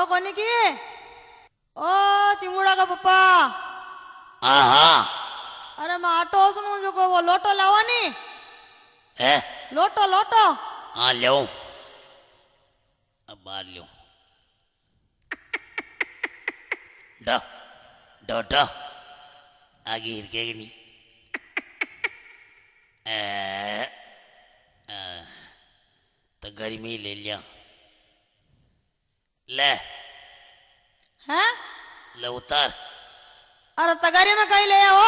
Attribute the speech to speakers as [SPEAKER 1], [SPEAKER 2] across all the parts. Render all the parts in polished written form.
[SPEAKER 1] सुनो कोनी की ओ चिमुड़ा का पप्पा।
[SPEAKER 2] हाँ हाँ
[SPEAKER 1] अरे मैं आटो सुनू जो को वो लोटो लावा नी
[SPEAKER 2] है।
[SPEAKER 1] लोटो लोटो
[SPEAKER 2] हाँ लो अब बाहर लो डा डा डा आगे हिरकेगी नहीं तो गर्मी ले लिया ले
[SPEAKER 1] हैं
[SPEAKER 2] ले उतार।
[SPEAKER 1] अरे तगारी में कहीं ले आओ।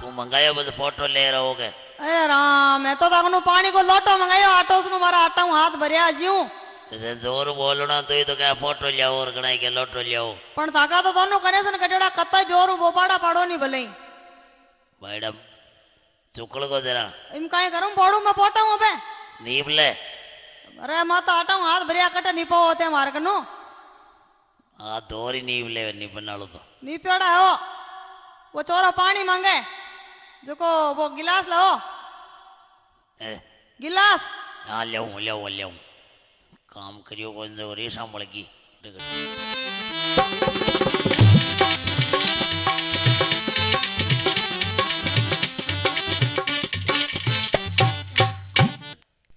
[SPEAKER 2] तू मंगाया बस फोटो ले रहा हो गए।
[SPEAKER 1] अरे राम मैं तो तगनु पानी को लोटो मंगायो आटो सुनो मारा आटा हूँ हाथ भरिया जीव
[SPEAKER 2] जोर बोलना तो ये तो क्या फोटो लियाओ और गणाई के लोटो लियाओ
[SPEAKER 1] पण ताका तो दोनों कनेक्शन कटेड़ा कत्ता जोर बोपाड़ा पाड़ो नहीं भले
[SPEAKER 2] मैडम चुकड़ को जरा
[SPEAKER 1] इम काई करूं पड़ू मैं पोटा हूं बे
[SPEAKER 2] नीप ले।
[SPEAKER 1] अरे मैं तो आटा हूं हाथ भरिया कटे निपो होते मार कनु
[SPEAKER 2] हाँ दोरी नीप ले नीप नालो तो
[SPEAKER 1] निपेड़ा है वो चोरा पानी मांगे जो को वो गिलास लो गिलास।
[SPEAKER 2] हाँ ले काम करियो कौन जो रेशा मड़गी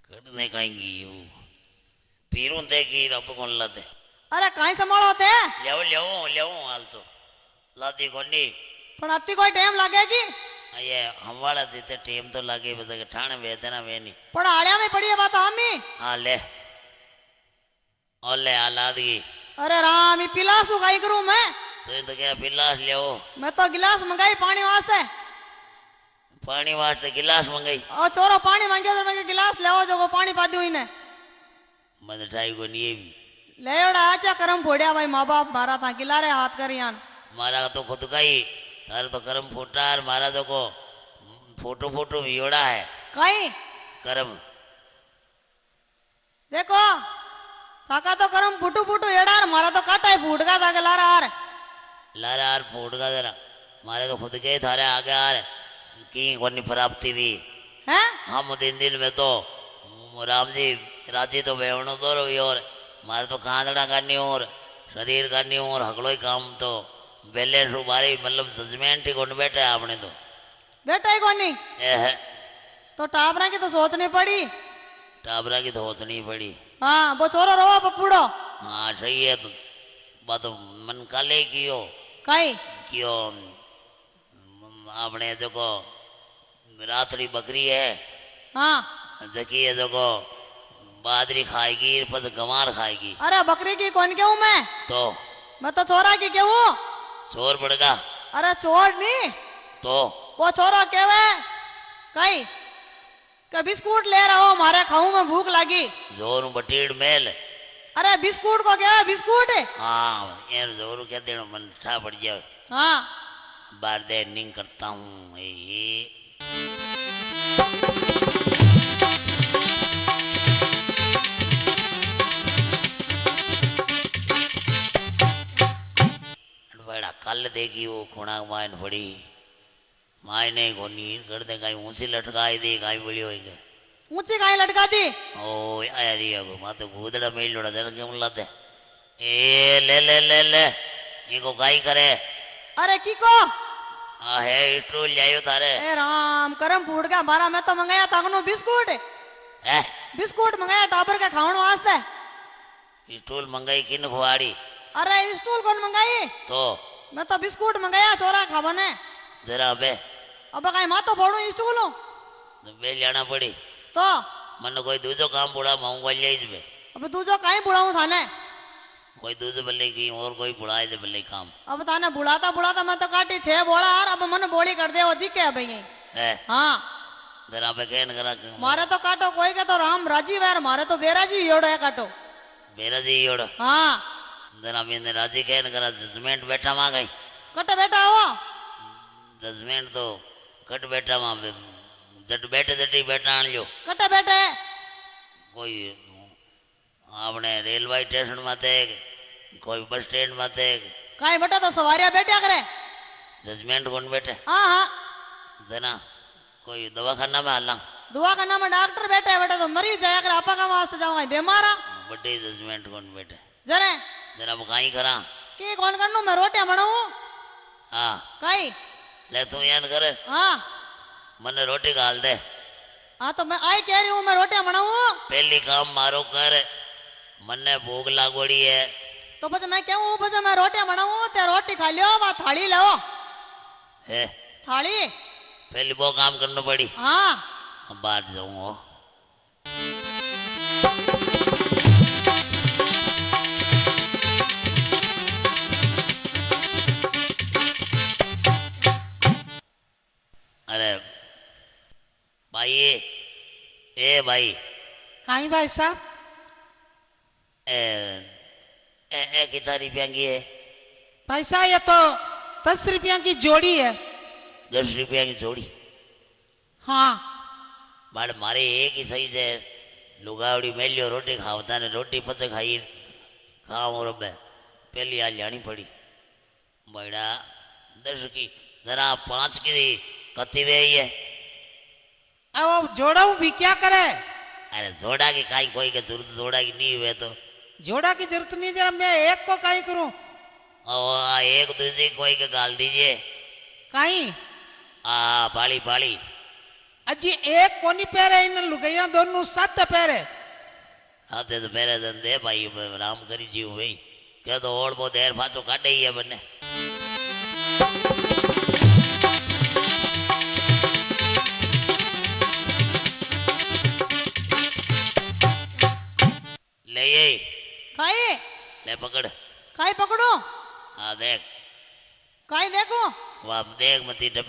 [SPEAKER 2] करने काएंगी यू पीरों ते की रब कौन लाते।
[SPEAKER 1] अरे काई संभालो थे
[SPEAKER 2] ले हाल तो लाती कोनी
[SPEAKER 1] पण अत्ती कोई टाइम लगेगी
[SPEAKER 2] ये हम वाला देते टाइम तो लगे बता ठाणे वेदना वे नहीं
[SPEAKER 1] पण आड़िया में पड़ी है बात हमी।
[SPEAKER 2] हाँ ले और ले आलादगी।
[SPEAKER 1] अरे राम ये पिलास उगाई करूं मैं
[SPEAKER 2] तो क्या पिलास ले
[SPEAKER 1] मैं तो गिलास मंगाई पानी वास्ते
[SPEAKER 2] गिलास मंगाई
[SPEAKER 1] और चोरो पानी मांगियो तो मैं गिलास ले जो को पानी पा दूं इने
[SPEAKER 2] मत ठाई को नहीं
[SPEAKER 1] ले ओड़ा आचा करम फोड़िया भाई माँ बाप मारा था गिलारे हाथ करियान
[SPEAKER 2] मारा तो खुद का ही तारे तो करम फुटार मारा तो को फोटो योड़ा है
[SPEAKER 1] कहीं
[SPEAKER 2] करम
[SPEAKER 1] देखो थाका तो करम फुटू एडार मारा तो काटा है फूट का था लारा आर
[SPEAKER 2] फूट का जरा मारे तो खुद के थारे आगे आर की कोनी प्राप्ति भी
[SPEAKER 1] हैं
[SPEAKER 2] हम दिन में तो राम जी राजी तो बेवणो तो रही और मारे तो कांदड़ा करनी और शरीर करनी और हकड़ो ही काम तो बैलेंस उबारी मतलब सजमेंट ही कौन बैठा है आपने तो
[SPEAKER 1] बेटा ही कौन नहीं तो टाबरा की तो सोचनी पड़ी
[SPEAKER 2] टाबरा की तो सोचनी पड़ी।
[SPEAKER 1] हाँ वो चोरो रवा पपुड़ो
[SPEAKER 2] हाँ सही है तो बात मन काले कियो आपने देखो रात्रि बकरी है
[SPEAKER 1] हाँ
[SPEAKER 2] जकी है देखो बाजरी खाएगी पद गंवार खाएगी।
[SPEAKER 1] अरे बकरी की कौन क्यों मैं तो चोरा की क्यों
[SPEAKER 2] चोर पड़ेगा।
[SPEAKER 1] अरे चोर नहीं
[SPEAKER 2] तो
[SPEAKER 1] वो चोरा केवे कई का बिस्कुट ले रहा हो मारे खाऊं में भूख लगी
[SPEAKER 2] जोर बटीड़ मेल।
[SPEAKER 1] अरे बिस्कुट को क्या बिस्कुट
[SPEAKER 2] हाँ ये जोर क्या देना मन ठा पड़ जाए।
[SPEAKER 1] हाँ
[SPEAKER 2] बार दे निंग करता हूँ बड़ा कल देखी वो खुणा मायन पड़ी मायने कोनी कर दे कहीं ऊंची लटकाई दी कहीं बड़ी होई गए
[SPEAKER 1] ऊंची कहीं लटका दी
[SPEAKER 2] ओ यारी अब माते भूतड़ा मेल लोड़ा जन क्यों लाते ए ले इनको काई करे।
[SPEAKER 1] अरे की को
[SPEAKER 2] आ है स्टूल लायो थारे
[SPEAKER 1] ए राम करम फूट का मारा मैं तो मंगाया तागनो बिस्कुट
[SPEAKER 2] है
[SPEAKER 1] बिस्कुट मंगाया टाबर के खावन वास्ते
[SPEAKER 2] स्टूल मंगाई किन खुआड़ी।
[SPEAKER 1] अरे स्टूल कौन मंगाई
[SPEAKER 2] तो
[SPEAKER 1] मैं तो बिस्कुट मंगाया चोरा खावने
[SPEAKER 2] जरा बे
[SPEAKER 1] अब कहीं मातो फोड़ू स्टूल
[SPEAKER 2] बे जाना पड़ी
[SPEAKER 1] तो
[SPEAKER 2] मन कोई दूसरो काम बुढ़ा माऊंगा ले बे
[SPEAKER 1] अब दूजो कहीं बुढ़ाऊं थाने
[SPEAKER 2] कोई दूसरे बल्ले की और कोई बुढ़ाए दे बल्ले काम
[SPEAKER 1] अब थाने बुढ़ाता मैं तो काटी थे बोला यार अब मन बोली कर दे वो दिखे अब
[SPEAKER 2] है
[SPEAKER 1] हाँ
[SPEAKER 2] जरा बे कहन करा
[SPEAKER 1] मारे तो काटो कोई के तो राम राजी वैर मारे तो बेराजी योड़ो है काटो
[SPEAKER 2] बेराजी योड़
[SPEAKER 1] हाँ
[SPEAKER 2] जरा मैंने राजी कहन करा जजमेंट बैठा मां गई
[SPEAKER 1] कट बेटा हो
[SPEAKER 2] जजमेंट तो कट बैठा मां जट बैठे जटी बैठा लियो
[SPEAKER 1] कट बैठे
[SPEAKER 2] कोई आपने रेलवे स्टेशन माते कोई बस स्टैंड माते
[SPEAKER 1] काई बेटा तो सवारियां बैठा करे
[SPEAKER 2] जजमेंट कौन बैठे।
[SPEAKER 1] हाँ
[SPEAKER 2] जना कोई दवाखाना में हला
[SPEAKER 1] दवाखाना में डॉक्टर बैठे बेटा तो मरीज जाया कर आपा का वास्ते जाऊंगा बीमार
[SPEAKER 2] बड़े जजमेंट कौन बैठे
[SPEAKER 1] जरे
[SPEAKER 2] जरा काई करा
[SPEAKER 1] के कौन करनू मैं रोटियां बनाऊं
[SPEAKER 2] हाँ
[SPEAKER 1] काई
[SPEAKER 2] ले तू यान कर
[SPEAKER 1] हाँ
[SPEAKER 2] मने रोटी गाल दे
[SPEAKER 1] हाँ तो मैं आई कह रही हूँ मैं रोटियां बनाऊं
[SPEAKER 2] पहली काम मारो कर मने भूख लागोड़ी है
[SPEAKER 1] तो बस मैं कहूँ बस मैं रोटियां बनाऊं ते रोटी खा लियो वा थाली लो
[SPEAKER 2] है
[SPEAKER 1] थाली
[SPEAKER 2] पहले वो काम करना पड़ी
[SPEAKER 1] हाँ
[SPEAKER 2] अब बात जाऊंगा अरे भाई ए भाई
[SPEAKER 3] काई भाई साहब
[SPEAKER 2] ए ए कितना रुपया की है
[SPEAKER 3] भाई साहब ये तो 10 रुपया की जोड़ी है
[SPEAKER 2] 10 रुपया की जोड़ी
[SPEAKER 3] हाँ
[SPEAKER 2] बाड़ मारे एक ही सही से लुगावड़ी मेलियो रोटी खावता ने रोटी पचे खाई खाओ और पहली आज जानी पड़ी बड़ा 10 की जरा 5 की कती वे है
[SPEAKER 3] अब जोड़ा भी क्या करे
[SPEAKER 2] अरे जोड़ा की काई कोई के जरूरत जोड़ा की नहीं हुए तो
[SPEAKER 3] जोड़ा की जरूरत नहीं जरा मैं एक को काई करूं
[SPEAKER 2] और एक दूसरी कोई के गाल दीजिए
[SPEAKER 3] काई
[SPEAKER 2] पाली पाली
[SPEAKER 3] अजी एक कोनी पैरे इन लुगैया दोनों साथ पैरे
[SPEAKER 2] आते तो मेरे धंधे भाई राम करी जीव भाई क्या तो और बहुत देर फाचो काटे ही है बने ले ये
[SPEAKER 1] काई
[SPEAKER 2] ले पकड़
[SPEAKER 1] काई पकड़ो
[SPEAKER 2] हाँ देख
[SPEAKER 1] काई देखो
[SPEAKER 2] वाह देख मती डब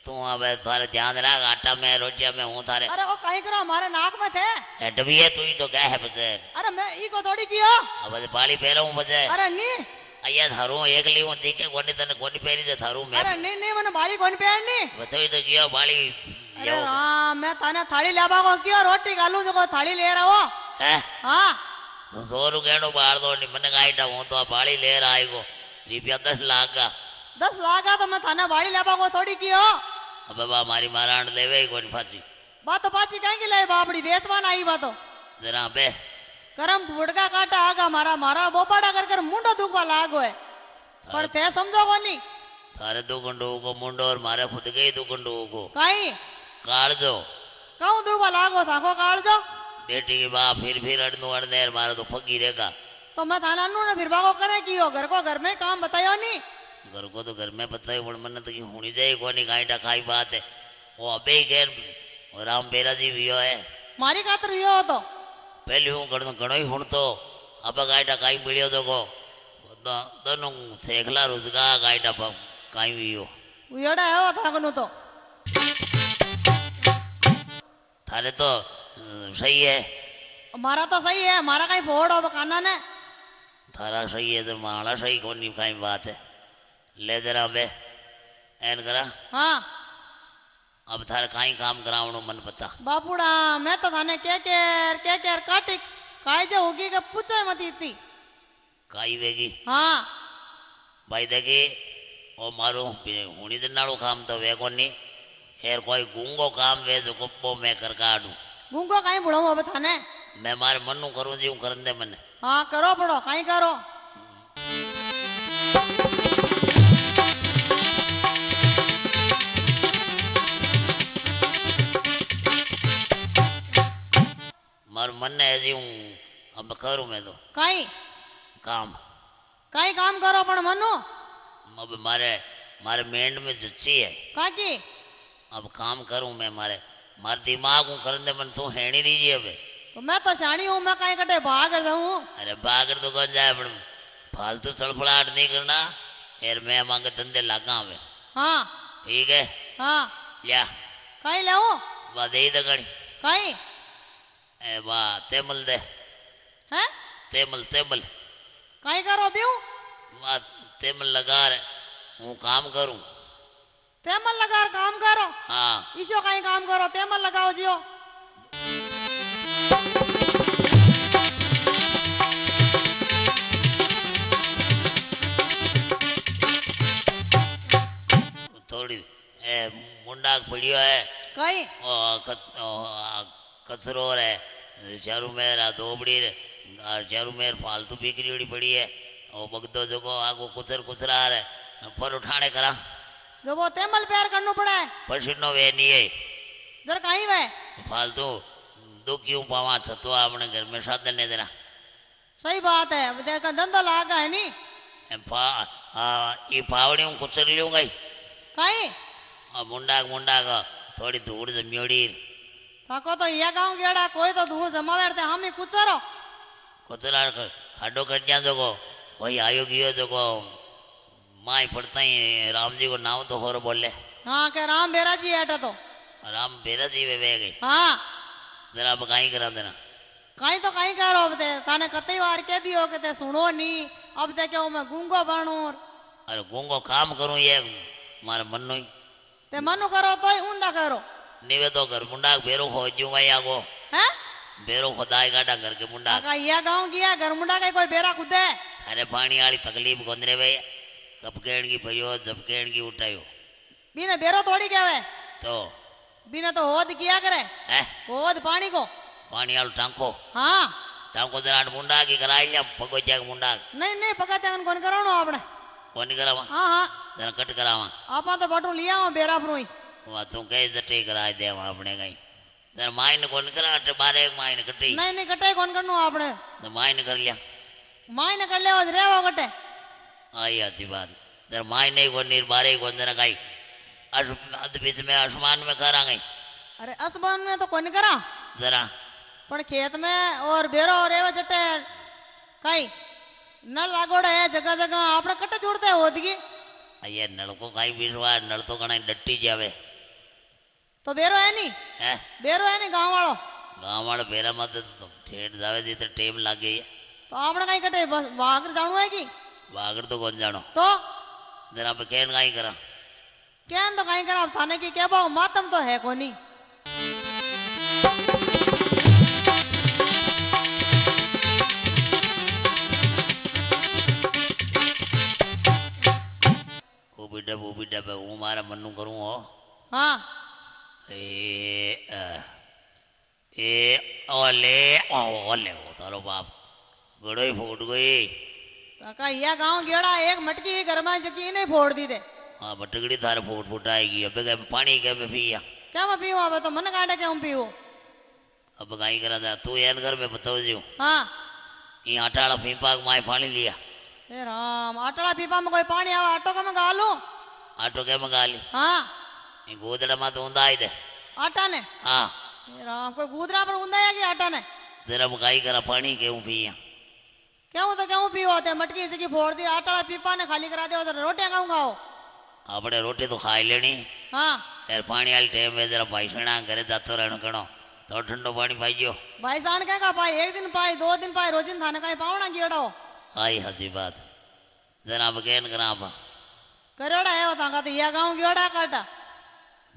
[SPEAKER 2] तू अब थारे ध्यान रख आटा में रोटिया में हूँ थारे
[SPEAKER 1] अरे वो काई करो हमारे नाक में थे
[SPEAKER 2] डबी है तू ही तो क्या है बसे
[SPEAKER 1] अरे मैं ई को थोड़ी किया
[SPEAKER 2] अब पाली पहरा हूँ बसे
[SPEAKER 1] अरे नहीं
[SPEAKER 2] अయ్యా थारू एक ली हूँ देखे कोनी तने कोनी पहरी से थारू मैं
[SPEAKER 1] अरे नहीं नहीं मैंने बाली कौन पहननी
[SPEAKER 2] बताई तो किया बाली
[SPEAKER 1] अरे हाँ मैं थाने थाली लाबा को किया रोटी गालू जो को थाली ले रहा हो
[SPEAKER 2] है
[SPEAKER 1] हाँ
[SPEAKER 2] तो 100 रुपया बाहर दो नहीं मैंने गाइटा हूँ तो बाली ले रहा है को रुपया 10 लाख का
[SPEAKER 1] 10 लाख का तो मैं थाने बाली लाबा को थोड़ी किया
[SPEAKER 2] अब बाबा हमारी माराण लेवे ही कोनी फांसी
[SPEAKER 1] बात तो पाची कहेंगे ले बापड़ी बेचवान आई बातो
[SPEAKER 2] जरा बे
[SPEAKER 1] करम बुड़का काटा आगा मारा मारा बोपाड़ा कर कर मुंडो दुखवा लागो है पर थे समझो कोनी
[SPEAKER 2] थारे दो गुंडो को मुंडो और मारे खुद के ही दो गुंडो को
[SPEAKER 1] काई
[SPEAKER 2] काल जो
[SPEAKER 1] कहूँ दुखवा लागो था को काल जो
[SPEAKER 2] बेटी की बाप फिर अड़नू अड़नेर मारे तो फकी रहेगा
[SPEAKER 1] तो मैं थाना नु ना फिर बागो करे कियो घर को घर में काम बतायो नहीं
[SPEAKER 2] घर को तो घर में पता है मन तो की होनी चाहिए कोनी गाइटा खाई बात है वो अबे ही कह राम बेरा जी भी है
[SPEAKER 1] मारी खातर यो तो
[SPEAKER 2] पहले हूँ घणो ही हूँ तो अब गाइटा काई मिलियो तो को दोनों सेखला रुजगा गाइटा काई भी हो
[SPEAKER 1] उड़ा है वो था कनु तो
[SPEAKER 2] थारे तो सही है
[SPEAKER 1] हमारा तो सही है हमारा कहीं फोड़ हो काना ने
[SPEAKER 2] थारा सही है तो माड़ा सही कोनी काई बात है ले जरा बे एन करा
[SPEAKER 1] हाँ
[SPEAKER 2] अब थारे काई काम करावनो मन पता
[SPEAKER 1] बापूड़ा मैं तो थाने के काटी काई जो होगी के पूछो मत इतनी
[SPEAKER 2] काई वेगी
[SPEAKER 1] हाँ
[SPEAKER 2] भाई देखी ओ मारू हुनी दिन नाड़ू काम तो वे कोनी हेर कोई गूंगो काम वे जो कुप्पो मैं कर काडू
[SPEAKER 1] गुंगो कहीं बुढ़ाऊं अब थाने
[SPEAKER 2] मैं मारे मनु करूं जी करन दे मने
[SPEAKER 1] हाँ करो पड़ो कहीं करो
[SPEAKER 2] मार मन है जी हूँ अब करूं मैं तो
[SPEAKER 1] कहीं
[SPEAKER 2] काम
[SPEAKER 1] कहीं काम करो पण मनु
[SPEAKER 2] अब मारे मारे मेंढ में जुच्ची है
[SPEAKER 1] काकी
[SPEAKER 2] अब काम करूं मैं मारे मारे दिमाग हूँ करन दे मन तू हेणी रही अब
[SPEAKER 1] तो मैं तो शानी हूँ मैं कहीं कटे भाग जाऊँ
[SPEAKER 2] अरे बागर तो कौन जाए पर फालतू सड़फड़ाहट नहीं करना यार मैं मांगे धंधे लागा हमें
[SPEAKER 1] हाँ
[SPEAKER 2] ठीक है
[SPEAKER 1] हाँ
[SPEAKER 2] लिया
[SPEAKER 1] कहीं लाऊं
[SPEAKER 2] वाह दे दे गणी
[SPEAKER 1] कहीं
[SPEAKER 2] ए वाह तेमल दे
[SPEAKER 1] हैं
[SPEAKER 2] तेमल तेमल
[SPEAKER 1] कहीं करो ब्यू
[SPEAKER 2] वाह तेमल लगा रहे हूँ काम करूं
[SPEAKER 1] तेमल लगा काम करो
[SPEAKER 2] हाँ
[SPEAKER 1] ईशो कहीं काम करो तेमल लगाओ जियो
[SPEAKER 2] थोड़ी ए मुंडा पड़ियो है
[SPEAKER 1] कहीं
[SPEAKER 2] कचरो है चारू मेर धोबड़ी रे चारू मेर फालतू बिक्री उड़ी पड़ी है ओ बगदो जो को आगो कुचर कुचरा रे पर उठाने करा
[SPEAKER 1] जो वो तेमल प्यार करना पड़ा है
[SPEAKER 2] पसीनो वे नहीं है
[SPEAKER 1] जरा कहीं वे
[SPEAKER 2] फालतू दो क्यों पावा छतवा अपने घर में साधन ने देना
[SPEAKER 1] सही बात है अब देखा धंधा लागा है नी
[SPEAKER 2] ये पावड़ियों कुचर लियो गई
[SPEAKER 1] कहीं
[SPEAKER 2] मुंडा मुंडा का थोड़ी धूड़ जमियोड़ी
[SPEAKER 1] ताको तो ये गांव गेड़ा कोई तो धूल जमावे रहते हम ही कुचरो
[SPEAKER 2] कुचरा खाडो कट जा जो को वही आयो गियो जो को माई पड़ता ही राम जी को नाम तो होर बोले
[SPEAKER 1] हाँ के राम बेरा जी ऐटा तो
[SPEAKER 2] राम बेरा जी वे गई
[SPEAKER 1] हाँ
[SPEAKER 2] जरा अब कहीं करा देना
[SPEAKER 1] कहीं तो कहीं कह रहो अब ते ताने कतई बार कह दियो कि ते सुनो नी अब ते क्यों मैं गूंगो बनू
[SPEAKER 2] अरे गूंगो काम करूं ये मारे मन नो ही
[SPEAKER 1] ते मनु करो तो ऊंदा करो
[SPEAKER 2] निवे तो घर मुंडा बेरो हो जूंगा या को
[SPEAKER 1] हैं
[SPEAKER 2] बेरो खुदाई गाड़ा घर के मुंडा
[SPEAKER 1] का ये गांव गया घर मुंडा का कोई बेरा खुदे
[SPEAKER 2] अरे पानी वाली तकलीफ गोंदरे वे कब केड़ की भरियो जब केड़ की उठायो
[SPEAKER 1] बिना बेरो थोड़ी कहवे
[SPEAKER 2] तो
[SPEAKER 1] बिना तो होद किया करे
[SPEAKER 2] है
[SPEAKER 1] होद पानी को
[SPEAKER 2] पानी वालो टांको
[SPEAKER 1] हाँ
[SPEAKER 2] टांको जरा मुंडा की कराई लिया पको जाग मुंडा
[SPEAKER 1] नहीं नहीं पकाते हैं कौन करानो आपने
[SPEAKER 2] कौन करावा
[SPEAKER 1] हाँ हाँ
[SPEAKER 2] जरा कट करावा
[SPEAKER 1] आपा तो बटू लिया हूँ बेरा परोई
[SPEAKER 2] वहाँ तू कहे जटे कराए दे वहाँ अपने कहीं जरा माइन कौन करा अटे बारे माइन कटी
[SPEAKER 1] नहीं नहीं कटाई कौन करनो आपने
[SPEAKER 2] तो माइन कर लिया
[SPEAKER 1] माई ने कर ले और रे वो कटे
[SPEAKER 2] आई अच्छी बात जरा माइन नहीं कौन नीर बारे कौन जरा कहीं अध बीच में आसमान में करा गई
[SPEAKER 1] अरे असमान में तो कौन करा
[SPEAKER 2] जरा
[SPEAKER 1] पर खेत में और बेरो और रेवा जटे कई नल लागोड़े है जगह जगह आपने कटे जोड़ते होदगी
[SPEAKER 2] ये नल को कहीं बीसवा नल तो कहीं डट्टी जावे
[SPEAKER 1] तो बेरो है नी
[SPEAKER 2] है
[SPEAKER 1] बेरो है नी गांव वालों
[SPEAKER 2] गाँव वाले बेरा मत ठेठ जावे जी तो टेम लग गई है
[SPEAKER 1] तो आपने कहीं कटे वागर जानू है की
[SPEAKER 2] बागर तो कौन जानो
[SPEAKER 1] तो
[SPEAKER 2] जरा पे कहन कहीं करा
[SPEAKER 1] क्या तो कहीं करा थाने की क्या बात मातम तो है कोनी
[SPEAKER 2] वो भी डब हूँ मारा मनु करूँ हो
[SPEAKER 1] हाँ
[SPEAKER 2] ए ओले ओले ओ तारो बाप गड़ो ही फूट गई
[SPEAKER 1] काका ये गांव गेड़ा एक मटकी घर में जकी नहीं फोड़ दी थे
[SPEAKER 2] हाँ बटगड़ी थारे फूट फूट आएगी अब क्या पानी क्या में पिया
[SPEAKER 1] क्या मैं पीऊँ अब तो मन काटे क्या पीऊँ
[SPEAKER 2] अब कहीं करा था तू यान घर में बताओ जी
[SPEAKER 1] हाँ
[SPEAKER 2] ये आटाड़ा पीपा माए पानी लिया
[SPEAKER 1] हे राम आटड़ा पीपा में कोई पानी आवा आटो का मैं गालू
[SPEAKER 2] आटो क्या मंगा ली
[SPEAKER 1] हाँ
[SPEAKER 2] ये गोदड़ा में तो ऊंधा आई दे
[SPEAKER 1] आटा ने
[SPEAKER 2] हाँ
[SPEAKER 1] हे राम कोई गुदरा पर ऊंधा है कि आटा ने
[SPEAKER 2] जरा अब कहीं करा पानी क्यों पिया
[SPEAKER 1] क्यों पीओ होते मटकी से की फोड़ दी आटड़ा पीपा ने खाली करा दे तो रोटियां खाऊं खाओ
[SPEAKER 2] अपने रोटी तो खाई लेनी
[SPEAKER 1] हाँ
[SPEAKER 2] यार पानी वाली टाइम में जरा भाई सुना घरे जातो रहना कणो तो ठंडो पानी पाइयो
[SPEAKER 1] भाई साण क्या का पाई एक दिन पाई 2 दिन पाई रोजिन थाने का पावना गेड़ो
[SPEAKER 2] आई हसी बात जरा अब कहन करा आप
[SPEAKER 1] करेड़ा है वता का तो ये गांव गेड़ा काटा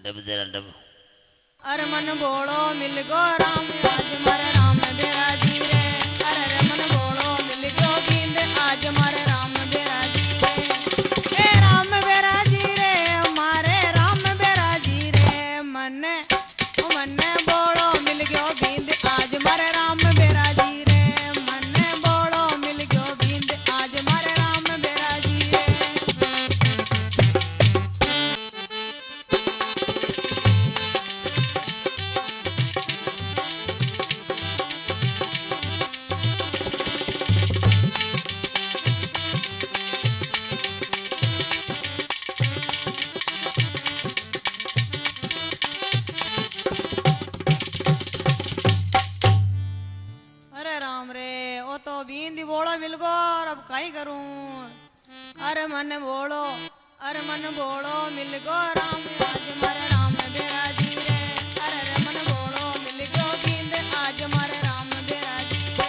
[SPEAKER 2] डब जरा डब
[SPEAKER 1] अरे मन बोलो मिल गो राम आज मारे राम बेरा जी रे अरे मन बोलो मिल गो बिंद आज मारे राम बेरा जी रे ए राम बेरा जी रे मारे राम बेरा जी रे मन बोलो मिल गयो बिंद आज मारे राम बेरा जी रे मन बोलो मिल गयो बिंद आज मारे राम बेरा जी रे बींदी बोलो मिल गो और अब कहीं करूं अरे मन बोलो मिल गो राम आज मारे राम बेरा जी रे अरे मन बोलो मिल गो बिंद आज मारे राम बेरा जी रे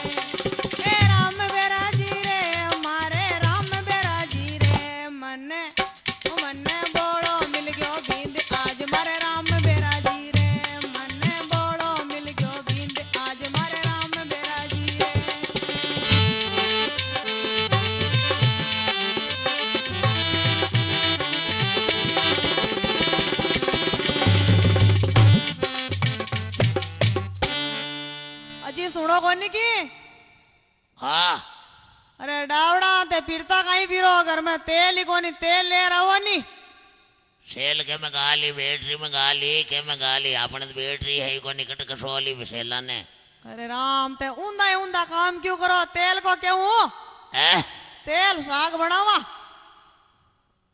[SPEAKER 1] ए राम बेरा जी रे मारे राम बेरा जी रे मन बोलो मिल गयो बिंद आज मारे राम बेरा जी रे मन बोलो मिल गयो बिंद आज मारे राम बेरा जी रे अजी सुनो कोनी की
[SPEAKER 2] हाँ
[SPEAKER 1] अरे डावड़ा ते फिरता कहीं फिरो घर में तेल ही कोनी तेल ले रहो नी
[SPEAKER 2] सेल के में गाली बैटरी में गाली के में गाली आपने तो बैटरी है को निकट कसोली सेला ने।
[SPEAKER 1] अरे राम ते ऊंधा ही ऊंधा काम क्यों करो तेल को क्यों तेल साग बनावा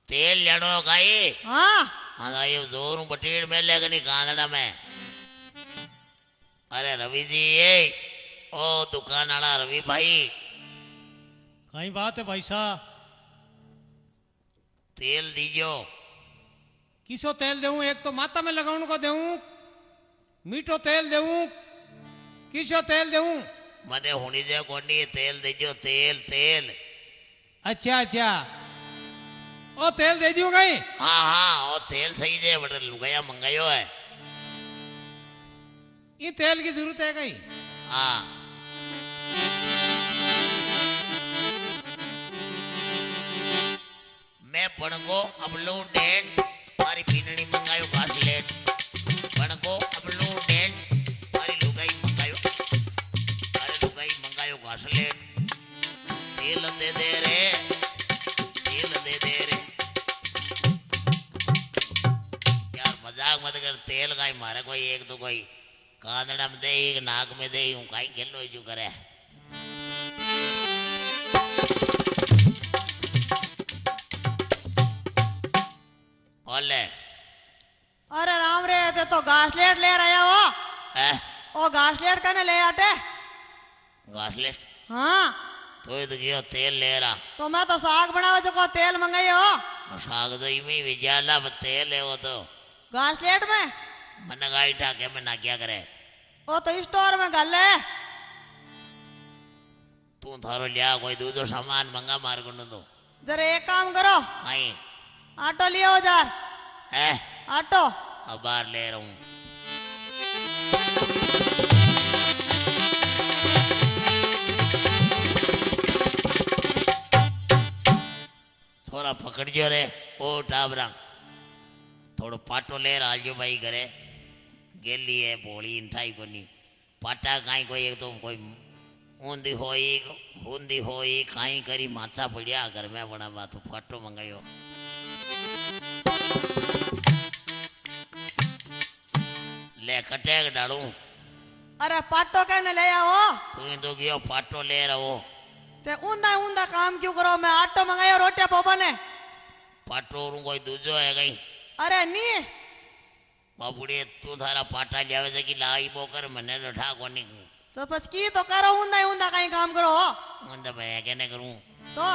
[SPEAKER 2] तेल लड़ो काई
[SPEAKER 1] हाँ
[SPEAKER 2] हाँ ये जोर बटेड़ में लेगा नहीं कांदड़ा में। अरे रवि जी ये ओ दुकान वाला रवि भाई
[SPEAKER 3] कई बात है भाई साहब
[SPEAKER 2] तेल दीजो
[SPEAKER 3] किसो तेल देऊं एक तो माथा में लगाने को देऊं मीठो तेल देऊं किसो तेल देऊं
[SPEAKER 2] मने होनी जे कोनी तेल दीजो तेल तेल।
[SPEAKER 3] अच्छा अच्छा ओ तेल दे दियो गई
[SPEAKER 2] हाँ हाँ ओ तेल सही जे बट लुगाया मंगायो है
[SPEAKER 3] ये तेल की जरूरत है कहीं
[SPEAKER 2] हाँ मैं पढ़गो अबलू डेंट मारी पीननी मंगायो घासलेट पढ़गो अबलू डेंट मारी लुगाई मंगायो अरे लुगाई मंगायो घासलेट तेल दे रे तेल दे रे यार मजाक मत कर तेल काई मारे कोई एक तो कोई कांदड़ा में दे एक नाक में दे यूं काई गेलो जो करे। ओले
[SPEAKER 1] अरे राम रे ते तो घासलेट ले रहा हो
[SPEAKER 2] है
[SPEAKER 1] ओ घासलेट कने ले आटे
[SPEAKER 2] घासलेट
[SPEAKER 1] हाँ
[SPEAKER 2] तो ये तो क्यों तेल ले रहा
[SPEAKER 1] तो मैं तो साग बनावे जो को तेल मंगाई हो
[SPEAKER 2] साग तो इमी विजाला तेल है वो तो
[SPEAKER 1] घासलेट में
[SPEAKER 2] मन गाई ठाके में ना क्या करे
[SPEAKER 1] वो तो स्टोर में गल है
[SPEAKER 2] तू थारो लिया कोई दूसरो सामान मंगा मार को तो
[SPEAKER 1] जरा एक काम करो
[SPEAKER 2] आई
[SPEAKER 1] ऑटो लियो जार
[SPEAKER 2] है
[SPEAKER 1] ऑटो
[SPEAKER 2] अब बाहर ले रहा हूँ थोड़ा पकड़ जो रे ओ टाबरा थोड़ो पाटो ले राजो भाई करे गेली है बोली इंठाई कोनी पाटा काई कोई एक तो कोई ऊंधी होई काई करी माथा पड़िया घर में बना बात पाटो मंगायो ले कटेक डालू
[SPEAKER 1] अरे पाटो कहने ले आओ
[SPEAKER 2] तू तो गयो पाटो ले रहो
[SPEAKER 1] ते ऊंधा ऊंधा काम क्यों करो मैं ऑटो मंगायो रोटियां पोपा ने
[SPEAKER 2] पाटो रू कोई दूजो है कहीं
[SPEAKER 1] अरे नी
[SPEAKER 2] बापुड़े तू थारा पाटा लियावे से कि लाई बोकर मने रठा कोनी
[SPEAKER 1] तो बस की तो करो ऊंधा ऊंधा कहीं काम करो
[SPEAKER 2] मुंदा भाई कहने करूं
[SPEAKER 1] तो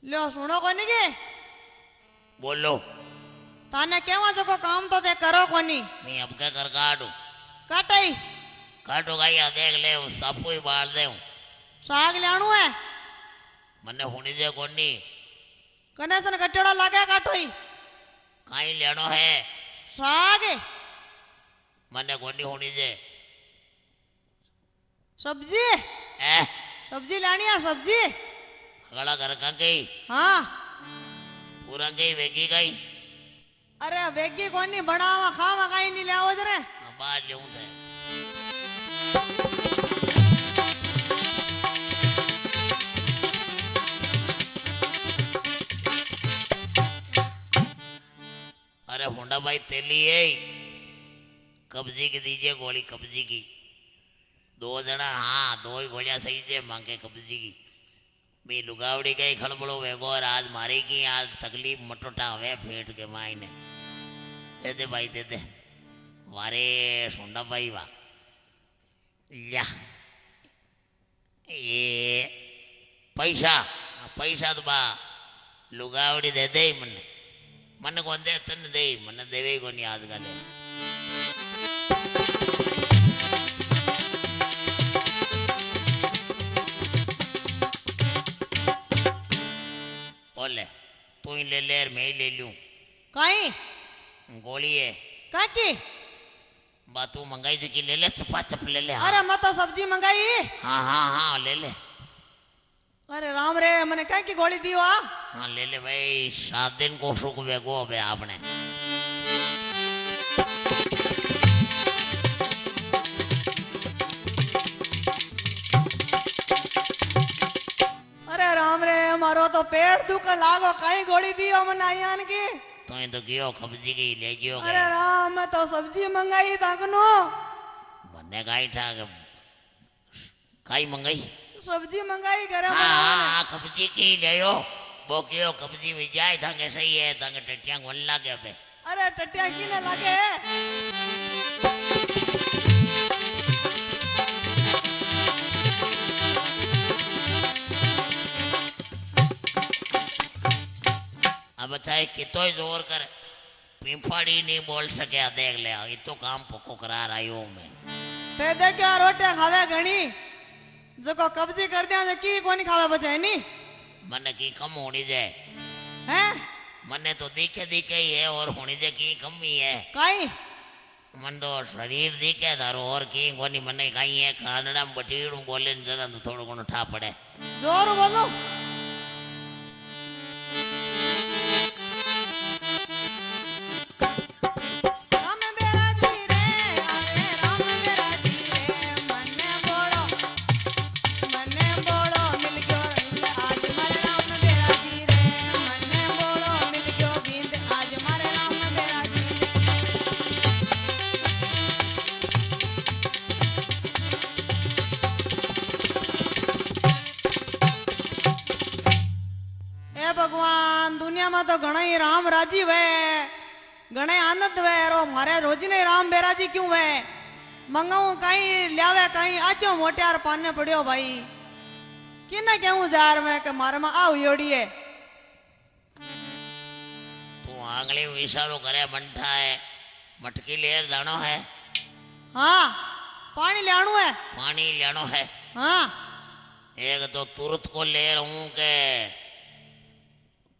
[SPEAKER 1] लो सुनो कोनी के
[SPEAKER 2] बोलो
[SPEAKER 1] ताने केवा जको काम तो ते करो कोनी
[SPEAKER 2] नहीं अब क्या कर काटू
[SPEAKER 1] काटई
[SPEAKER 2] काटू गाई देख ले सापू ही बाल दे
[SPEAKER 1] साग लाणू है
[SPEAKER 2] मने होनी जे कोनी
[SPEAKER 1] कनेसन कटेड़ा लागे काटोई
[SPEAKER 2] काई लेनो है
[SPEAKER 1] साग
[SPEAKER 2] मने कोनी होनी जे
[SPEAKER 1] सब्जी
[SPEAKER 2] ए
[SPEAKER 1] सब्जी लानी है सब्जी
[SPEAKER 2] अगला घर का गई
[SPEAKER 1] हाँ
[SPEAKER 2] पूरा गई वेगी गई
[SPEAKER 1] अरे वेगी कोनी बनावा खावा काई नहीं ले आओ जरे
[SPEAKER 2] बाहर लेऊं थे अरे होंडा भाई तेली है कब्जी की दीजिए गोली कब्जी की दो जना हाँ दो ही गोलियां सही से मांगे कब्जी की मी लुगावड़ी गई खड़बड़ो वेगो और आज मारी की आज तकलीफ मटोटा हुए फेट के माई ने दे दे भाई दे दे वारे सोंडा भाई वाह या ये पैसा पैसा तो बा लुगावड़ी दे दे मने मन को दे तन दे मन देवे को नहीं आज गले बोले तू ही ले ले मैं ही ले लूं
[SPEAKER 1] काई
[SPEAKER 2] गोली है
[SPEAKER 1] काकी
[SPEAKER 2] बात तू मंगाई जो की ले ले चपा चप ले ले
[SPEAKER 1] अरे मैं तो सब्जी मंगाई
[SPEAKER 2] हाँ हाँ हाँ ले ले
[SPEAKER 1] अरे राम रे मैंने कह की गोली दी वा
[SPEAKER 2] हाँ ले ले भाई 7 दिन को सुख वेगो अबे आपने
[SPEAKER 1] अरे राम रे मारो तो पेट दुखन लागो कहीं गोली दी हो मना यान की
[SPEAKER 2] तो गयो कब्जी की ले जियो
[SPEAKER 1] अरे राम मैं तो सब्जी मंगाई ताकनो
[SPEAKER 2] बन्ने काई ठा काई मंगाई
[SPEAKER 1] सब्जी मंगाई करे
[SPEAKER 2] हाँ कब्जी की ले यो वो क्यों कब्जी भी जाए थांगे सही है थांगे टटिया वन लागे पे
[SPEAKER 1] अरे टटिया की ना लागे
[SPEAKER 2] अब चाहे कितो जोर कर पिंफाड़ी नहीं बोल सके देख ले ये तो काम पक्को करा रही हूँ मैं
[SPEAKER 1] ते देखो रोटियां खावे घणी जको कब्जी कर दिया जो की कोनी खावे बचे नी
[SPEAKER 2] मन की कम होनी जाए
[SPEAKER 1] हैं
[SPEAKER 2] मने तो दिखे दिखे ही है और होनी जाए की कम ही है
[SPEAKER 1] काई
[SPEAKER 2] मन तो शरीर दिखे थारो और की कोनी मने कहीं है खानड़ा में बटीड़ू बोले जरा तो थोड़ा घणो ठा पड़े
[SPEAKER 1] जोर बोलो भगवान दुनिया में तो घना ही राम राजी वे घना आनंद वे रो मारे रोज ने राम बेराजी क्यों वे मंगाऊ कहीं लियावे कहीं आचो मोटियार पाने पड़ियो भाई किन्ना कहूं जार में के मारे में आओ योड़ी है
[SPEAKER 2] तू आंगली में इशारो करे मंठा है मटकी लेर जानो है
[SPEAKER 1] हाँ पानी लियाणू है
[SPEAKER 2] पानी लेनो है
[SPEAKER 1] हाँ
[SPEAKER 2] एक तो तुरंत को ले रहूं के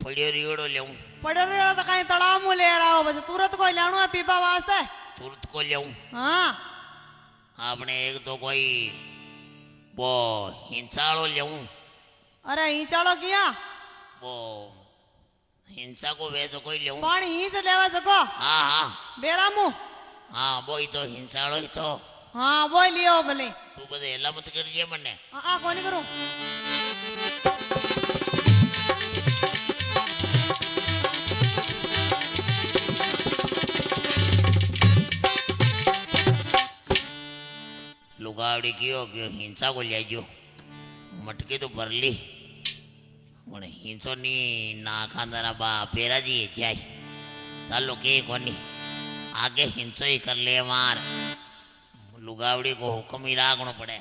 [SPEAKER 2] पड़ियो रियोड़ो लेऊं
[SPEAKER 1] पड़े रहो तो कहीं तालाब में ले रहा बस तुरंत कोई लियाणू है पीपा वास्ते
[SPEAKER 2] तुरंत को लेऊं
[SPEAKER 1] हाँ
[SPEAKER 2] आपने एक तो कोई वो हिंसाड़ो लेऊं
[SPEAKER 1] अरे हिंचाड़ो किया
[SPEAKER 2] वो हिंसा को वैसे कोई लेऊं
[SPEAKER 1] पानी ही से लेवा सको
[SPEAKER 2] हाँ हाँ
[SPEAKER 1] बेरामू
[SPEAKER 2] हाँ वो ही तो हिंसाड़ो ही तो
[SPEAKER 1] हाँ वो लियो भले
[SPEAKER 2] तू बदे एला मत करिए मन्ने
[SPEAKER 1] हाँ कौन करूं
[SPEAKER 2] लुगावड़ी कियो क्यों हिंसा को ले जो मटकी तो भर ली મને હિંસો ની ના ખાંદારા બા પેરાજી જાય ચાલો के कोनी आगे हिंसो ही कर ले मार लुगावड़ी को हुक्म ही रागणो पड़े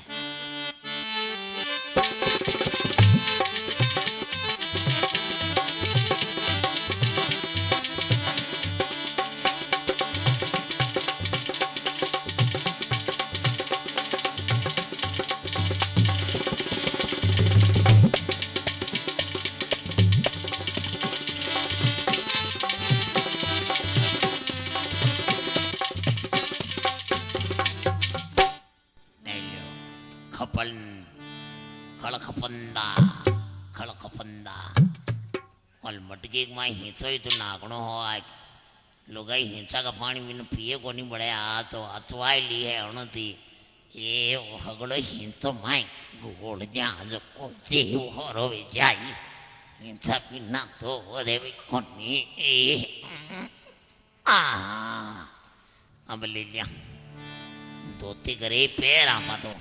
[SPEAKER 2] खड़खपंदा और मटकी में हिंसो ही तो नागणो हो लुगाई हिंसा का पानी बिन पिए को नहीं बढ़े आ तो अचवाई ली है अणती ये हगड़ो हिंसो माई गोल जाज को जीव हो जाई हिंसा बिना तो रे कोनी आ अब ले लिया धोती करे पैर आमा तो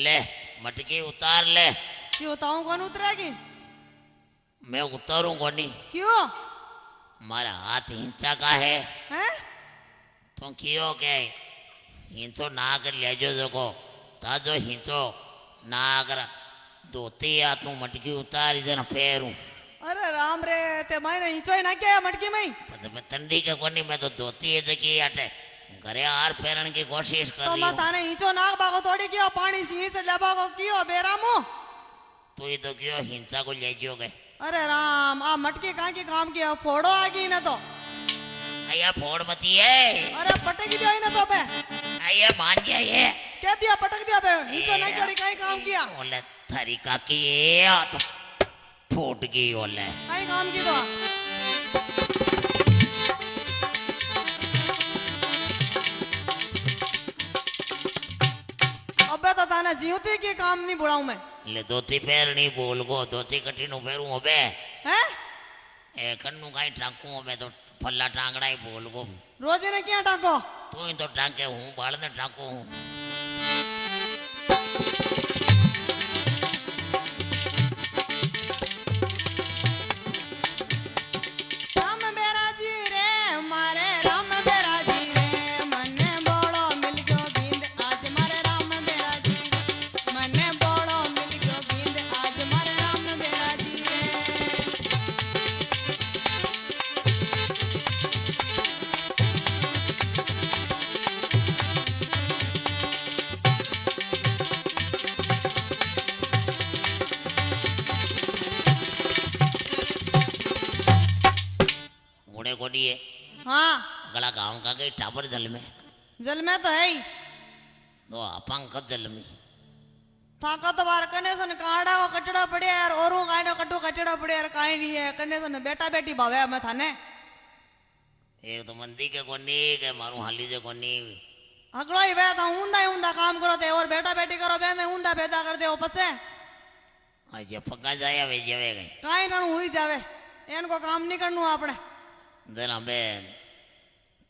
[SPEAKER 2] ले मटकी उतार ले
[SPEAKER 1] क्यों ताऊ कौन उतरेगी
[SPEAKER 2] मैं उतारूं कोनी।
[SPEAKER 1] क्यों
[SPEAKER 2] मारा हाथ हिंचा का है
[SPEAKER 1] हैं?
[SPEAKER 2] तो क्यों के हिंचो ना कर ले जो देखो ताजो हिंचो ना कर धोती या तू मटकी उतारी देना फेरू
[SPEAKER 1] अरे राम रे ते मैंने इंचोई ना क्या मटकी में
[SPEAKER 2] मैं ठंडी के कोनी मैं तो धोती है जकी आटे घरे हार फेरन की कोशिश कर
[SPEAKER 1] तो
[SPEAKER 2] रही
[SPEAKER 1] मैं
[SPEAKER 2] हूँ।
[SPEAKER 1] थाने इंचो नाक बागो तोड़ी कियो पानी सी से लेबा को कियो बेरामो।
[SPEAKER 2] तू ही तो क्यों हिंसा को ले जो गए।
[SPEAKER 1] अरे राम आ मटकी कहाँ की काम किया फोड़ो आ गई ना तो।
[SPEAKER 2] अया फोड़ मती है।
[SPEAKER 1] अरे पटक दिया ही ना तो बे
[SPEAKER 2] अया मान गया ये
[SPEAKER 1] क्या दिया पटक दिया बे नीचो ना जोड़ी कहीं काम किया
[SPEAKER 2] ओले थारी काकी ये तो फूट गई ओले
[SPEAKER 1] कहीं काम की तो अबे तो थाने जीवती की काम नहीं बुढ़ाऊं मैं
[SPEAKER 2] ले धोती फेर नहीं बोल गो धोती कटी नु फेरू होबे
[SPEAKER 1] हैं?
[SPEAKER 2] ए कन्नु काई टाकू होबे तो फल्ला टांगड़ा ही बोल गो
[SPEAKER 1] रोजी ने क्या टाको
[SPEAKER 2] तू ही तो टाके हूँ बाल ने टाकू हूँ।
[SPEAKER 1] राम बेराजी रे मारे राम बेराजी रे मने बोलो मिल गयो बींद आज मारे राम बेराजी रे मने बोलो मिल गयो बींद आज मारे राम बेराजी रे।
[SPEAKER 2] गुणे को दिए
[SPEAKER 1] हाँ
[SPEAKER 2] गला गाँव का गई टाबर जल में
[SPEAKER 1] जल में तो है ही
[SPEAKER 2] तो अपंग जल में
[SPEAKER 1] थाका तो बार कने सन काड़ा को कचड़ा पड़े यार औरों काड़ा कटो कचड़ा पड़े यार काई नहीं है कने सन बेटा बेटी भावे मैं थाने
[SPEAKER 2] एक तो मंदी के कोनी के मारू हाली जे कोनी
[SPEAKER 1] हकड़ो ही वे था ऊंदा काम करो ते और बेटा बेटी करो बे ने ऊंदा पैदा कर दे ओ पछे
[SPEAKER 2] आज पक्का जाया वे जवे गए
[SPEAKER 1] काई टाणु हुई जावे इनको काम नहीं करनु आपने
[SPEAKER 2] देना बेन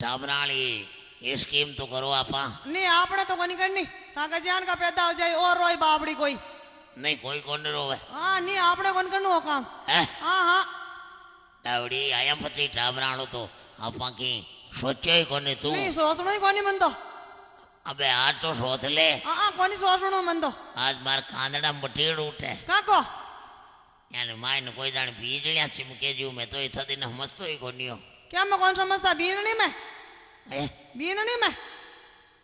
[SPEAKER 2] टाबराली ये स्कीम तो करो आपा
[SPEAKER 1] नहीं आपने तो कोनी करनी ताका जान का पैदा हो जाए और रोई बाबड़ी कोई
[SPEAKER 2] नहीं कोई कौन रोवे
[SPEAKER 1] हाँ नहीं आपने कौन करनु हो काम
[SPEAKER 2] है
[SPEAKER 1] हाँ हाँ
[SPEAKER 2] डावड़ी आया पची टाबराणो तो आपा की सोचो ही कोनी तू
[SPEAKER 1] नहीं सोचनो ही कोनी मन तो
[SPEAKER 2] अबे आज तो सोच ले
[SPEAKER 1] हाँ हाँ कोनी सोचनो मन तो
[SPEAKER 2] आज मार कांदड़ा मटीड़ उठे
[SPEAKER 1] काको
[SPEAKER 2] यानी माइन कोई जान बीजलियां चिमके जू मैं तो इतना दिन समझतो ही कोनी हो
[SPEAKER 1] क्या मैं कौन समझता बीननी में
[SPEAKER 2] है
[SPEAKER 1] बीननी में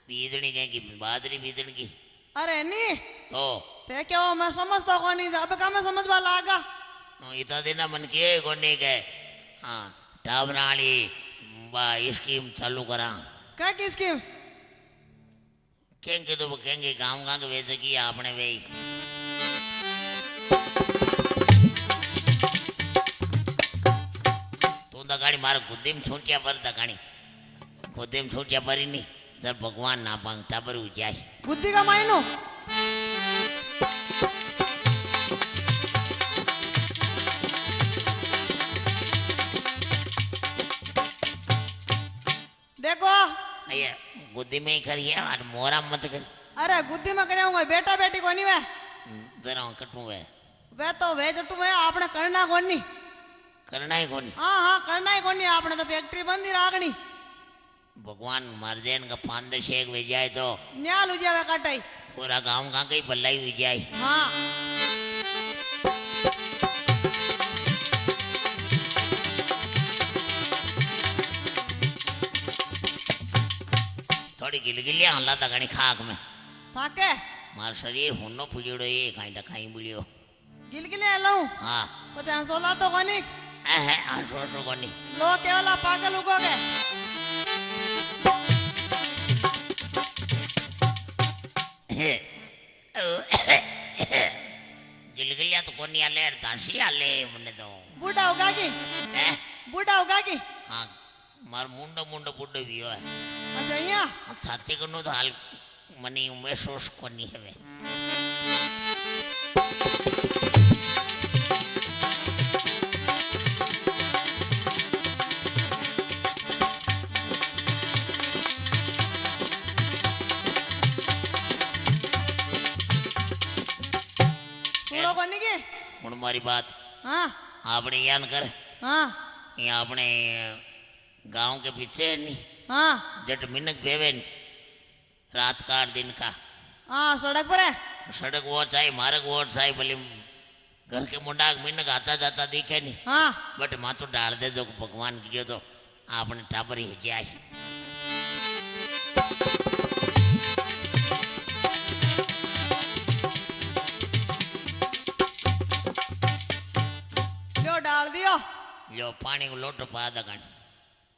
[SPEAKER 2] बीजनी कहीं की बादरी बीजन की
[SPEAKER 1] अरे नहीं
[SPEAKER 2] तो
[SPEAKER 1] ते क्या हो मैं समझता कोनी अब का मैं समझवा लागा
[SPEAKER 2] इतना दिन मन किए कोनी के हाँ टाबराली बा स्कीम चालू करा
[SPEAKER 1] क्या की स्कीम
[SPEAKER 2] केंगे तो केंगे गांव गांव के वेच की आपने वे तू दगाड़ी मार गुद्दीम छूटिया पर दगाड़ी गुद्दीम छूटिया पर ही नहीं जब भगवान ना पांग टाबर जाए
[SPEAKER 1] बुद्धि का मायनो देखो
[SPEAKER 2] अये गुद्दी में ही करिए और मोरा मत कर
[SPEAKER 1] अरे गुद्दी में करे हुए बेटा बेटी कोनी वे
[SPEAKER 2] जरा कटू
[SPEAKER 1] वे तो वे जटू वे आपने करना कोनी
[SPEAKER 2] करना ही कोनी
[SPEAKER 1] हाँ हाँ करना ही कोनी आपने तो फैक्ट्री बंद ही रागनी
[SPEAKER 2] भगवान मर्जन का 5-6 वे जाए तो
[SPEAKER 1] न्याल हो जावे काटाई
[SPEAKER 2] पूरा गांव का कहीं भलाई हुई जाए
[SPEAKER 1] हाँ
[SPEAKER 2] थोड़ी गिलगिलियां हल्ला दगाड़ी खाक में
[SPEAKER 1] थाके
[SPEAKER 2] मार शरीर हुन्नो फुलियो ये काई डकाई बुलियो
[SPEAKER 1] गिलगिले लऊं
[SPEAKER 2] हाँ
[SPEAKER 1] पता हम सोला तो कोनी
[SPEAKER 2] है आठो कोनी
[SPEAKER 1] लो केवला पागल उगोगे
[SPEAKER 2] गिलगिलियां तो कोनी आले दासी आले मने तो
[SPEAKER 1] बूढ़ा होगा की
[SPEAKER 2] है
[SPEAKER 1] बूढ़ा होगा की
[SPEAKER 2] हाँ मार मुंडो मुंडो बुड्ढो भी है
[SPEAKER 1] अच्छा यहाँ
[SPEAKER 2] छाती को तो हाल मनी महसूस कोनी है वे
[SPEAKER 1] पूरा कोनी की
[SPEAKER 2] हुन मारी बात
[SPEAKER 1] हाँ
[SPEAKER 2] अपने यान कर
[SPEAKER 1] हाँ
[SPEAKER 2] यहाँ अपने गांव के पीछे है नी
[SPEAKER 1] हाँ
[SPEAKER 2] जट मिनक बेवे नी रात का दिन का
[SPEAKER 1] हाँ सड़क पर है
[SPEAKER 2] सड़क वो चाहे मार्ग वो चाहे भले घर के मुंडा मिनक आता जाता दिखे नहीं
[SPEAKER 1] हाँ
[SPEAKER 2] बट माथो डाल दे जो भगवान की तो आपने टाबर ही जाए
[SPEAKER 1] जो डाल दियो
[SPEAKER 2] लो पानी को लोटो पा दा गण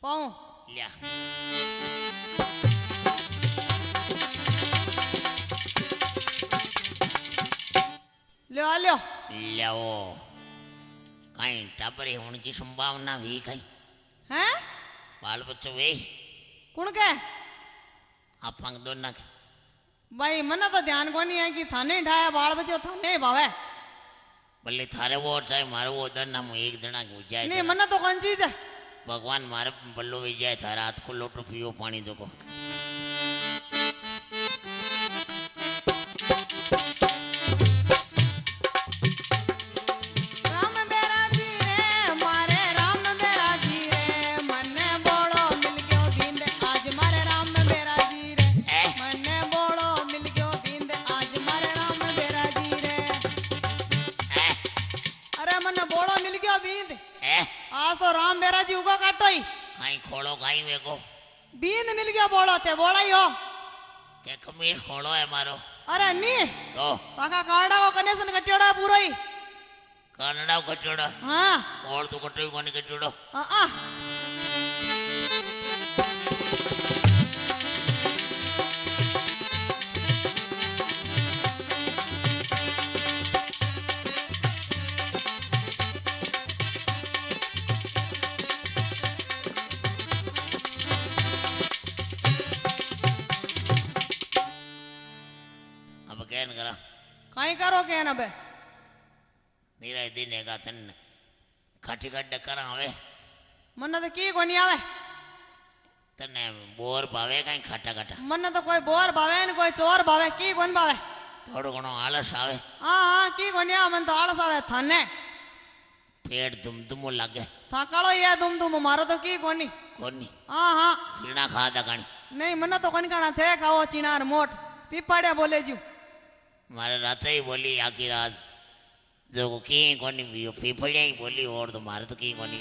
[SPEAKER 1] पाऊं
[SPEAKER 2] लिया
[SPEAKER 1] ले आ लियो
[SPEAKER 2] लियाओ कहीं टाबर होने की संभावना भी कहीं
[SPEAKER 1] हैं
[SPEAKER 2] बाल बच्चों वे
[SPEAKER 1] कुण के
[SPEAKER 2] आप पंग दोनों के
[SPEAKER 1] भाई मना तो ध्यान को नहीं है कि थाने ढाया बाल बच्चो थाने ही भावे
[SPEAKER 2] भले थारे वो चाहे मारे वो दोनों हम एक जना की जाए
[SPEAKER 1] नहीं मना तो कौन चीज है
[SPEAKER 2] भगवान मारे बल्लो भी जाए था रात को लोटो पियो पानी दो को
[SPEAKER 1] राम मेरा जी रे मारे राम मेरा जी रे मन्ने बोलो मिल गयो दीन आज मारे राम मेरा जी रे मन्ने बोलो मिल गयो दीन आज मारे राम मेरा जी रे अरे मन्ने बोलो मिल गयो बींद आज तो राम मेरा जी उगो काटो ही
[SPEAKER 2] कहीं खोलो कहीं वेको
[SPEAKER 1] बींद मिल गया बोलो थे बोला ही हो
[SPEAKER 2] के कमीज खोलो है मारो
[SPEAKER 1] अरे नी
[SPEAKER 2] तो
[SPEAKER 1] काका काड़ा को कनेक्शन कटियोड़ा पूरा ही
[SPEAKER 2] कन्नड़ा कचोड़ा
[SPEAKER 1] हाँ
[SPEAKER 2] और तो कटो कोनी कचोड़ो
[SPEAKER 1] हाँ
[SPEAKER 2] अब कहन करा
[SPEAKER 1] कहीं करो के ना बे
[SPEAKER 2] नीरा दिन है का तन खाटी काट करा हवे
[SPEAKER 1] मन तो की कोनी आवे
[SPEAKER 2] तने बोर भावे कहीं खाटा खाटा
[SPEAKER 1] मन तो कोई बोर भावे न कोई चोर भावे की कोन भावे
[SPEAKER 2] थोड़ो घणो आलस आवे
[SPEAKER 1] हाँ हाँ की कोनी आ मन तो आलस आवे थाने
[SPEAKER 2] पेट दुमदुमो लागे
[SPEAKER 1] थकालो ये तुम मारो तो की कोनी
[SPEAKER 2] कोनी
[SPEAKER 1] हाँ हाँ
[SPEAKER 2] सीना खा दा कणी
[SPEAKER 1] नहीं मन तो कोनी खाना थे खाओ चिनार मोट पीपाड़िया बोले जू
[SPEAKER 2] मारे रात ही बोली आखी रात जो की कोनी पीपड़िया ही बोली और तो मारे तो की कोनी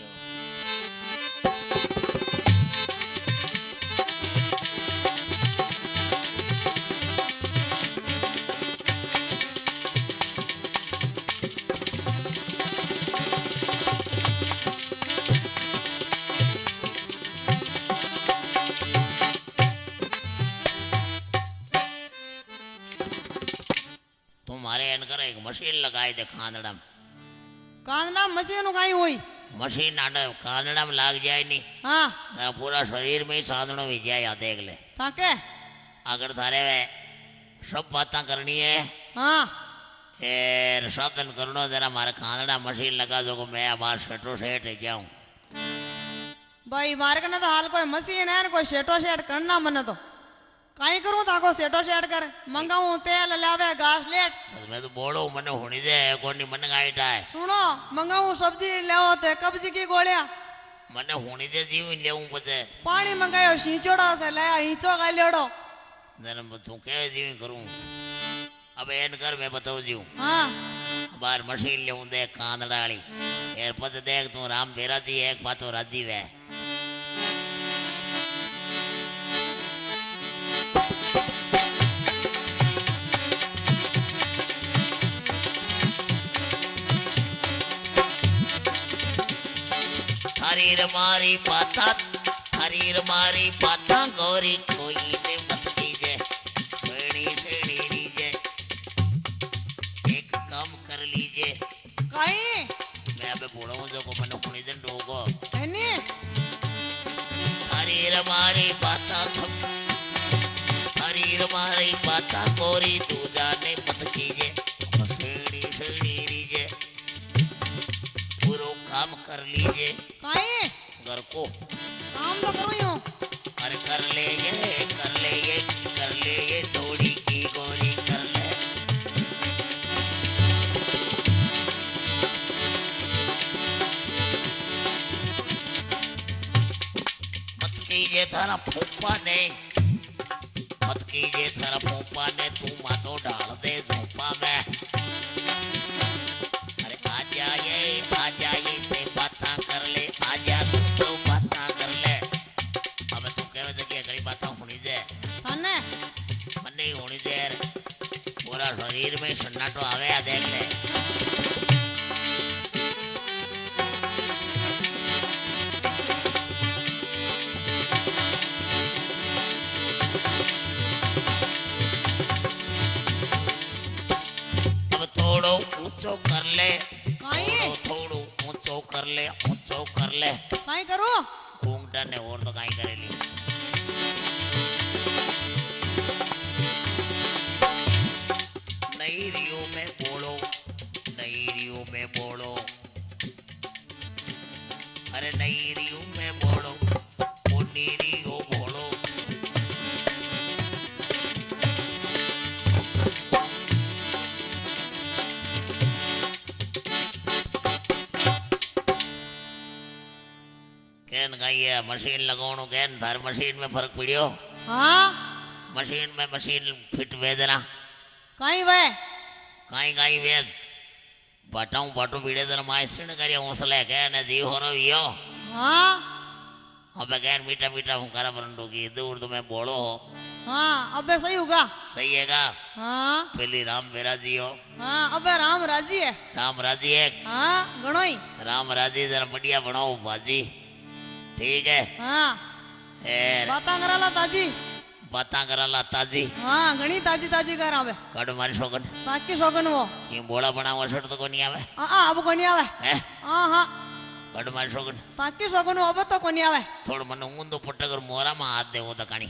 [SPEAKER 2] तुम्हारे अनकर एक मशीन लगाई दे खानड़ा में
[SPEAKER 1] कांदना मशीन कहीं हुई
[SPEAKER 2] मशीन आने खानड़ा में लाग जाए नहीं
[SPEAKER 1] हाँ
[SPEAKER 2] तेरा पूरा शरीर में ही साधनों में जाए या देख ले
[SPEAKER 1] थाके
[SPEAKER 2] अगर थारे वे सब बातें करनी है
[SPEAKER 1] हाँ
[SPEAKER 2] ए साधन करनो जरा मारे खानड़ा मशीन लगा जो को मैं बाहर सेटो सेट जाऊं
[SPEAKER 1] भाई मारे कने तो हाल कोई मशीन है न कोई सेटो सेट करना मन तो कहीं करूं ताको सेटो सेट कर मंगाऊं तेल लावे घास लेट
[SPEAKER 2] मैं तो बोलो मने होनी दे कोनी मन गाइटा है
[SPEAKER 1] सुनो मंगाऊं सब्जी ले ते कब्जी की गोलियां
[SPEAKER 2] मने होनी दे जीव लेऊं पछे
[SPEAKER 1] पानी मंगायो सींचोड़ा से ले हिंचो का लेड़ो
[SPEAKER 2] जरा तू के जीव करूं अब एन कर मैं बताऊं जीव
[SPEAKER 1] हाँ
[SPEAKER 2] बाहर मशीन लेऊं दे कांदड़ाली यार पछे देख तू राम बेरा जी एक पातो राजी वे हरीर मारी पाता गौरी कोई ने मत कीजे सेड़ी लीजे एक काम कर लीजिए
[SPEAKER 1] कहीं
[SPEAKER 2] मैं अबे बूढ़ा हूँ जो को मैंने खुणी दिन रोको
[SPEAKER 1] एनी
[SPEAKER 2] हरीर मारी पाता गौरी तू जाने मत कीजे सेड़ी लीजे पूरा काम कर लीजिए
[SPEAKER 1] कहीं
[SPEAKER 2] घर को
[SPEAKER 1] काम तो करूं यूं
[SPEAKER 2] अरे कर ले ये थोड़ी की गोरी कर ले कीजिए थारा फूफा ने, मत कीजिए थारा फूफा ने, तू मातो डाल दे झोंपा में। अरे आ जाइए ते बातां कर ले, आजा तू तो बातां कर ले। अब तू कहवे तो कि अगली बातां होनी जे
[SPEAKER 1] थाने
[SPEAKER 2] मन्ने ही होनी जे रे। पूरा शरीर में सन्नाटो आवे आ देख ले। थोड़ो ऊंचो कर ले, थोड़ो ऊंचो कर ले, ऊंचो कर ले।
[SPEAKER 1] काई करू
[SPEAKER 2] घूंघटा ने और तो काई करेली। नई रियो में बोलो, नई रियो में बोलो, अरे नई रियो में बोलो, वो नीरियो बोलो। कैन गाई है मशीन लगावणो कैन थार मशीन में फर्क पड़ियो।
[SPEAKER 1] हाँ
[SPEAKER 2] मशीन में मशीन फिट वे देना
[SPEAKER 1] काई वे
[SPEAKER 2] काई काई वेज बटाऊ बटू पीड़े देना माइसिन करियो हौसले कैन जी हो रही यो।
[SPEAKER 1] हाँ
[SPEAKER 2] अबे कैन मीठा मीठा हूँ करा बरंडो की दूर तुम्हें बोलो हो।
[SPEAKER 1] हाँ अबे सही होगा।
[SPEAKER 2] सही है का
[SPEAKER 1] हाँ
[SPEAKER 2] पहली राम बेरा जी हो।
[SPEAKER 1] हाँ अबे राम राजी है।
[SPEAKER 2] राम राजी है।
[SPEAKER 1] हाँ गणोई
[SPEAKER 2] राम राजी जरा बढ़िया बनाओ भाजी ठीक है।
[SPEAKER 1] हाँ बाता कराला ताजी
[SPEAKER 2] बाता कराला ताजी।
[SPEAKER 1] हाँ घणी ताजी ताजी करा बे
[SPEAKER 2] कड़ मारी शौकन
[SPEAKER 1] ताकि शौकन वो
[SPEAKER 2] ये बोला बनाओ असर तो कोनी आवे।
[SPEAKER 1] हाँ अब कोनी आवे।
[SPEAKER 2] हैं
[SPEAKER 1] हाँ हाँ
[SPEAKER 2] कड़ मारी शौकन
[SPEAKER 1] ताकि शौकन वो अब तो कोनी आवे।
[SPEAKER 2] थोड़ा मन ऊंदो पटकर मोरा में हाथ दे वो तकानी